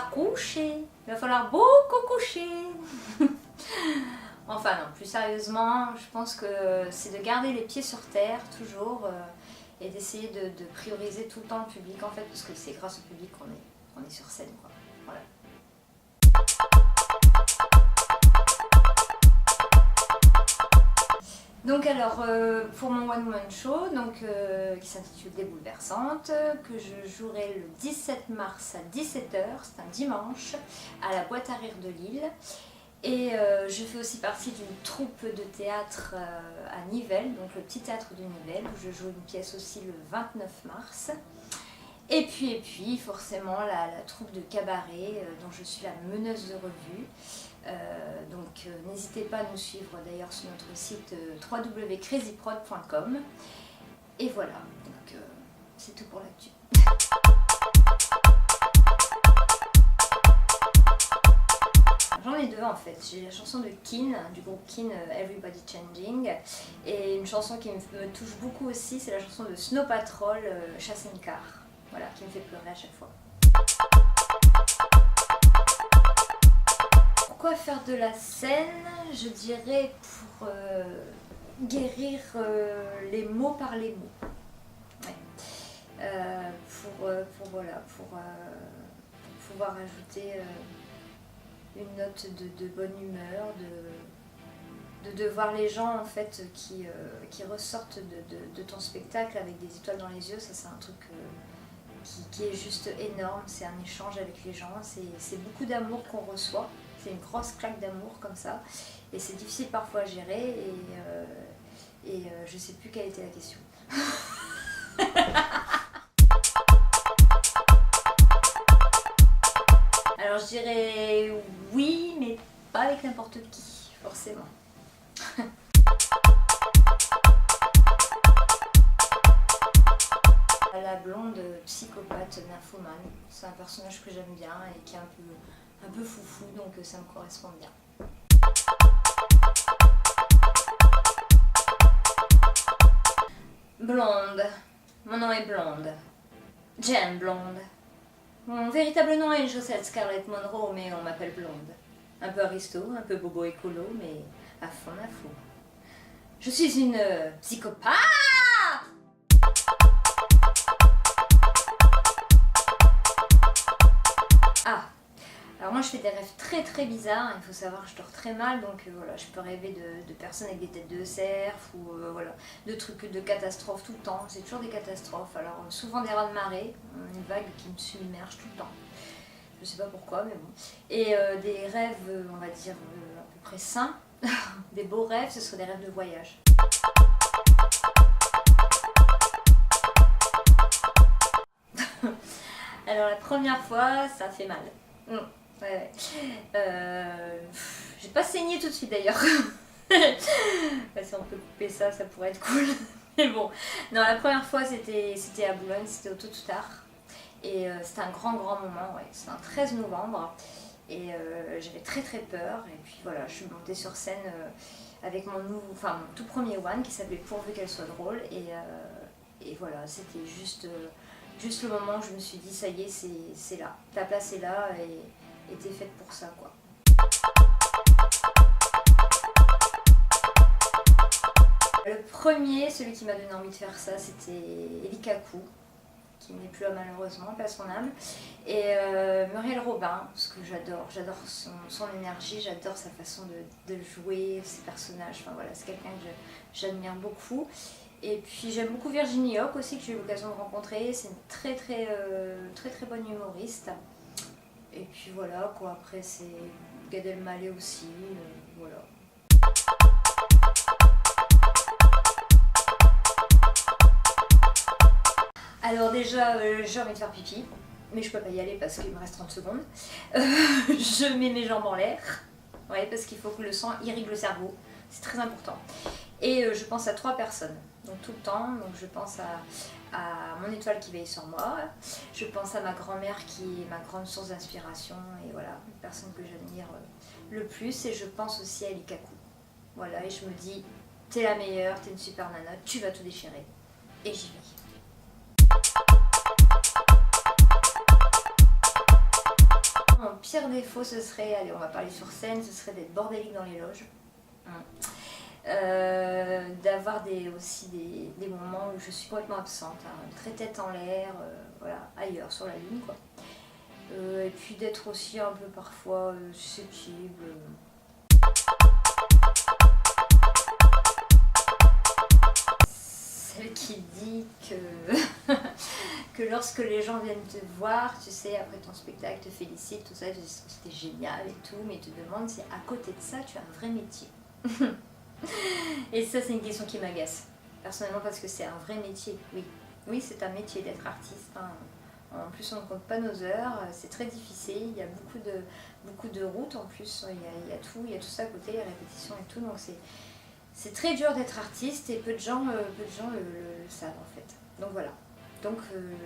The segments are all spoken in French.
falloir coucher, il va falloir beaucoup coucher. Enfin non, plus sérieusement, je pense que c'est de garder les pieds sur terre toujours et d'essayer de prioriser tout le temps le public en fait, parce que c'est grâce au public qu'on est sur scène, quoi. Voilà. Donc alors, pour mon One Woman Show, qui s'intitule Des Bouleversantes, que je jouerai le 17 mars à 17 h, c'est un dimanche, à la Boîte à Rire de Lille. Et je fais aussi partie d'une troupe de théâtre à Nivelles, donc le petit théâtre de Nivelles, où je joue une pièce aussi le 29 mars. Et puis forcément la troupe de cabaret dont je suis la meneuse de revue. N'hésitez pas à nous suivre d'ailleurs sur notre site www.crazyprod.com. Et voilà, donc c'est tout pour l'actu. J'en ai deux en fait, j'ai la chanson de Keane, du groupe Keane, Everybody Changing, et une chanson qui me touche beaucoup aussi, c'est la chanson de Snow Patrol, Chasing Car, voilà, qui me fait pleurer à chaque fois. Pourquoi faire de la scène? Je dirais pour guérir les mots par les mots. Ouais. Pour pouvoir ajouter une note de bonne humeur, de voir les gens en fait qui ressortent de ton spectacle avec des étoiles dans les yeux. Ça c'est un truc qui est juste énorme, c'est un échange avec les gens, c'est beaucoup d'amour qu'on reçoit, c'est une grosse claque d'amour comme ça, et c'est difficile parfois à gérer, et je sais plus quelle était la question. Alors je dirais oui, mais pas avec n'importe qui, forcément. La blonde psychopathe nymphomane, c'est un personnage que j'aime bien et qui est un peu foufou, donc ça me correspond bien. Blonde, mon nom est Blonde, Jane Blonde. Mon véritable nom est Josette Scarlett Monroe, mais on m'appelle Blonde. Un peu aristo, un peu bobo écolo, mais à fond. Je suis une psychopathe. Ah, alors moi je fais des rêves très bizarres, il faut savoir que je dors très mal, donc voilà, je peux rêver de personnes avec des têtes de cerf ou voilà, de trucs de catastrophes tout le temps, c'est toujours des catastrophes, alors souvent des raz de marée, une vague qui me submerge tout le temps, je sais pas pourquoi mais bon, et des rêves on va dire à peu près sains, des beaux rêves, ce seraient des rêves de voyage. Alors la première fois, ça fait mal. Ouais. J'ai pas saigné tout de suite d'ailleurs. Si on peut couper ça, ça pourrait être cool. Mais bon, non, la première fois c'était à Boulogne, c'était au Tout-Tard. Et c'était un grand moment, ouais. C'était un 13 novembre. Et j'avais très peur. Et puis voilà, je suis montée sur scène avec mon tout premier one qui s'appelait Pourvu qu'elle soit drôle. Et voilà, c'était juste le moment où je me suis dit ça y est, c'est là, ta place est là et t'es faite pour ça quoi. Le premier, celui qui m'a donné envie de faire ça, c'était Eli Kaku, qui n'est plus là malheureusement, paix à son âme, et Muriel Robin, parce que j'adore son énergie, j'adore sa façon de jouer, ses personnages, enfin voilà, c'est quelqu'un que j'admire beaucoup. Et puis j'aime beaucoup Virginie Houck aussi, que j'ai eu l'occasion de rencontrer, c'est une très bonne humoriste. Et puis voilà quoi, après c'est Gad Elmaleh aussi, voilà. Alors déjà j'ai envie de faire pipi, mais je peux pas y aller parce qu'il me reste 30 secondes. Je mets mes jambes en l'air, ouais, parce qu'il faut que le sang irrigue le cerveau, c'est très important. Et je pense à 3 personnes, donc tout le temps, donc je pense à mon étoile qui veille sur moi, je pense à ma grand-mère qui est ma grande source d'inspiration, et voilà, une personne que j'admire le plus, et je pense aussi à Eli Kaku. Voilà, et je me dis, t'es la meilleure, t'es une super nana, tu vas tout déchirer, et j'y vais. pire défaut, ce serait, allez, on va parler sur scène, ce serait d'être bordélique dans les loges. D'avoir aussi des moments où je suis complètement absente, hein, très tête en l'air, voilà, ailleurs, sur la lune, quoi. Et puis d'être aussi un peu parfois susceptible. Celle qui dit que lorsque les gens viennent te voir, tu sais, après ton spectacle, te félicitent, tout ça, c'était génial et tout, mais te demandent si à côté de ça, tu as un vrai métier. Et ça, c'est une question qui m'agace, personnellement, parce que c'est un vrai métier, oui. Oui, c'est un métier d'être artiste, hein. En plus, on ne compte pas nos heures, c'est très difficile, il y a beaucoup de routes en plus, il y a tout ça à côté, les répétitions et tout, donc c'est très dur d'être artiste et peu de gens le savent en fait. Donc voilà. Donc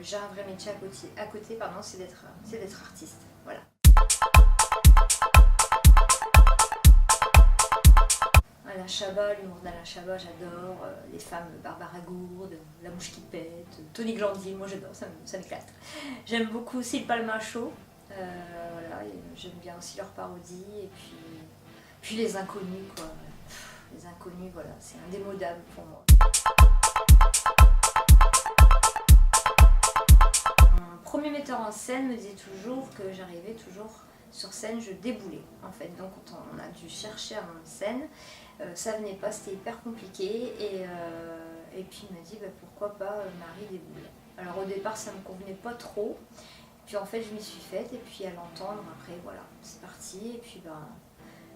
j'ai un vrai métier à côté, pardon, c'est d'être artiste. Voilà. Alain Chabat, l'humour d'Alain Chabat, j'adore. Les femmes, Barbara Gourde, La Mouche qui pète, Tony Glandier, moi j'adore, ça m'éclate. J'aime beaucoup aussi le Palma Show. Voilà, j'aime bien aussi leurs parodies et puis les inconnus, quoi. Les inconnus, voilà, c'est indémodable pour moi. Mon premier metteur en scène me disait toujours que j'arrivais toujours sur scène, je déboulais en fait. Donc quand on a dû chercher à monter scène, ça venait pas, c'était hyper compliqué. Et puis il m'a dit pourquoi pas Marie déboule. Alors au départ ça me convenait pas trop. Puis en fait je m'y suis faite et puis à l'entendre après voilà, c'est parti. Et puis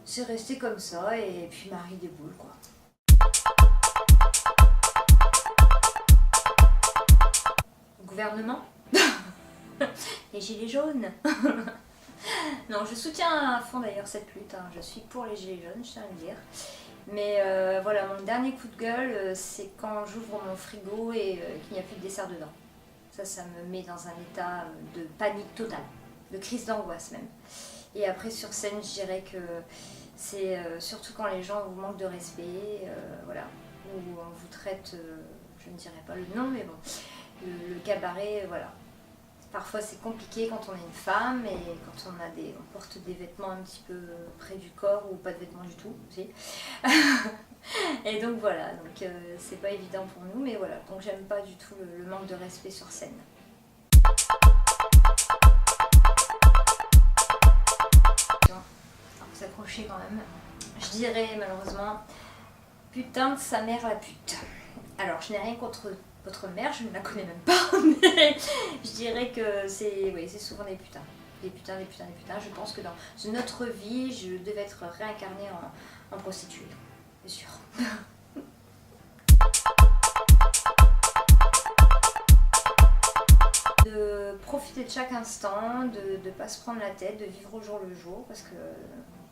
c'est resté comme ça et puis Marie déboule quoi. Le gouvernement. Les gilets jaunes. Non, je soutiens à fond d'ailleurs cette lutte, hein. Je suis pour les gilets jaunes, je tiens à le dire. Mais voilà, mon dernier coup de gueule, c'est quand j'ouvre mon frigo et qu'il n'y a plus de dessert dedans. Ça me met dans un état de panique totale, de crise d'angoisse même. Et après sur scène, je dirais que c'est surtout quand les gens vous manquent de respect, voilà, ou on vous traite, je ne dirais pas le nom, mais bon, le cabaret, voilà. Parfois c'est compliqué quand on est une femme et quand on porte des vêtements un petit peu près du corps ou pas de vêtements du tout aussi. Et donc voilà, donc c'est pas évident pour nous, mais voilà, donc j'aime pas du tout le manque de respect sur scène. Alors, s'accrocher quand même. Je dirais malheureusement, putain de sa mère la pute. Alors je n'ai rien contre votre mère, je ne la connais même pas, mais je dirais que c'est souvent des putains. Des putains. Je pense que dans une autre vie, je devais être réincarnée en prostituée, c'est sûr. De profiter de chaque instant, de ne pas se prendre la tête, de vivre au jour le jour, parce que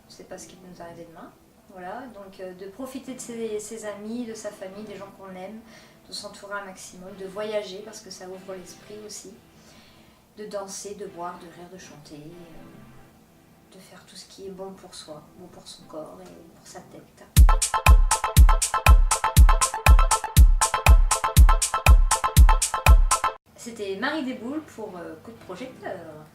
c'est pas ce qui peut nous arriver demain. Voilà, donc de profiter de ses amis, de sa famille, des gens qu'on aime, de s'entourer un maximum, de voyager parce que ça ouvre l'esprit aussi, de danser, de boire, de rire, de chanter, de faire tout ce qui est bon pour soi, bon pour son corps et pour sa tête. C'était Marie Desboules pour Coup de projecteur.